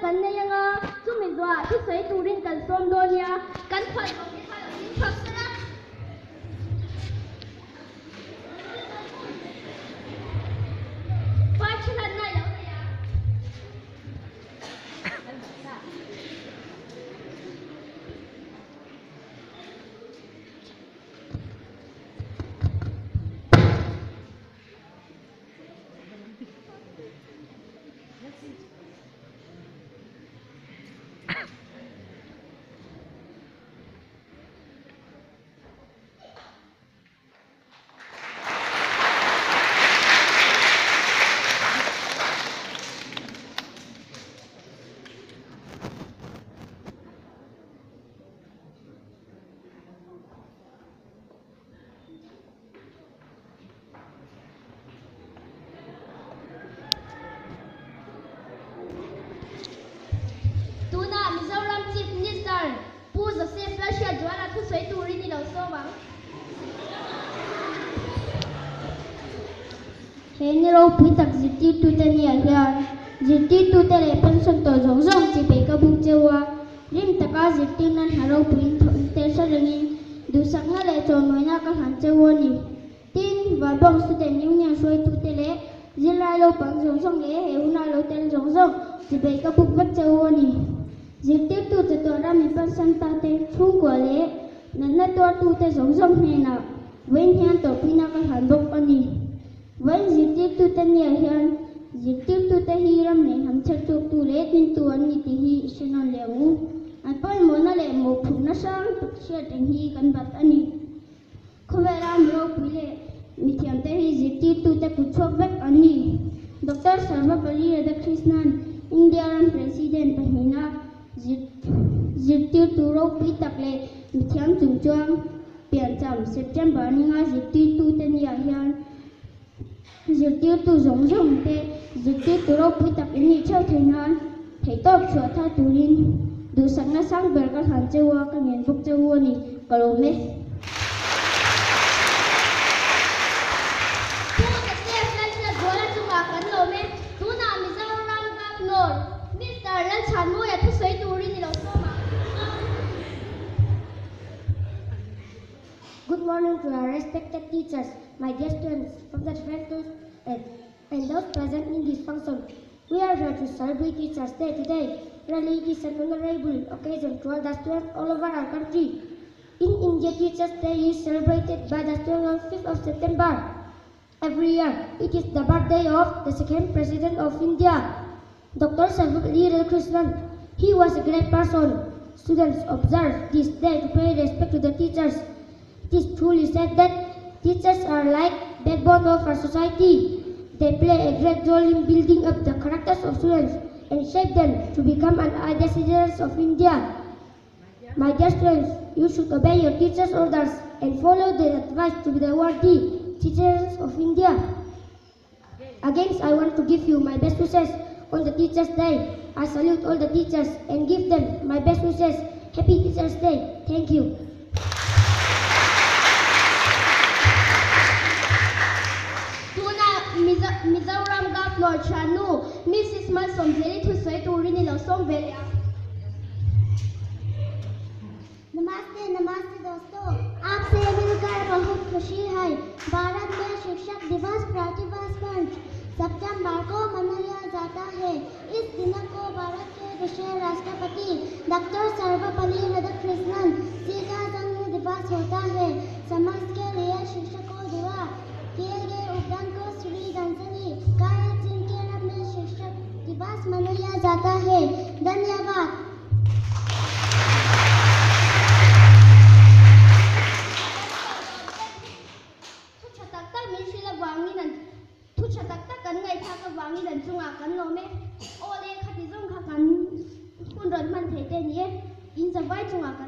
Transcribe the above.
kan na yang chu min dwa thu sei turin kan som do nia kan phai ko ki phai in phak sala pa chilan na lo na ya Hello, Peter. Ziti tu te ni ahian. Ziti tu te le pension to zong zong ci pe ka bung cewa. Rim taka ziti nan haro pin te sa lengin. Du sak na le chon noi na ka han cewa ni. Tin wa bong su te niu nya soi tu te le. Zilai lo pang zong zong le he una lo tel zong zong ci pe ka bung vat cewa ni. Ziti tu te to ra mi pension ta te chung kwa le. Nan na to tu te zong zong he na. Wen hian to pina ka han bok ani. When ziti tu te ni ahian, ziti tu te hiram ne ham chak chok tu le tin tu an ni ti hi sinon lewu. An poi mo na le mo phuk na sang tuk sia teng hi kan bat ani. Khowera mro pile mi thiam te hi ziti tu te ku chok vek ani. Dr. Sarvapalli Radhakrishnan, India ran president pahina ziti tu ro pi tak le mi thiam chung chuang pian cham September ni nga ziti tu te ni ahian. Ziti tu zong zong te ziti tu ro pi tak ini chau thainan thei top chua tha turin du sang na sang ber ka han chewa ka ngen buk chewa ni kalome tu ka te plan sa bola chunga kan lome tu na mi sa ram ka nor Mr. Lan chan mo ya thu sei turin ni lo so ma. Good morning to our respected teachers, my dear students from the directors and those present in this function. We are here to celebrate Teachers' Day today. Really, it is an honorable occasion to all the students all over our country. In India, Teachers' Day is celebrated by the students on 5th of September. Every year, it is the birthday of the second President of India, Dr. Sarvapalli Radhakrishnan. He was a great person. Students observe this day to pay respect to the teachers. It is truly said that teachers are like backbone of our society. They play a great role in building up the characters of students and shape them to become an ideal citizens of India. My dear students, you should obey your teachers' orders and follow their advice to be the worthy citizens of India. Again, I want to give you my best wishes on the Teachers' Day. I salute all the teachers and give them my best wishes. Happy Teachers' Day. Thank you. Mizoram Governor Chanu, Mrs. Malsom Veli to say to Rini Losong Veli. नमस्ते नमस्ते दोस्तों, आपसे मिलकर बहुत खुशी है। भारत में शिक्षक दिवस प्रतिवर्ष 5 सितंबर को मनाया जाता है। इस दिन को भारत के दूसरे राष्ट्रपति डॉक्टर सर्वपल्ली राधाकृष्णन जी का जन्म दिवस होता है। समाज के लिए शिक्षकों द्वारा किए गए योगदान को श्रद्धांजलि का एक दिन के रूप में शिक्षक दिवस मनाया जाता है। धन्यवाद। Wangi dan sunga kan lome ole khati jong kha kan kun ron man the te ni in sa vai chunga kan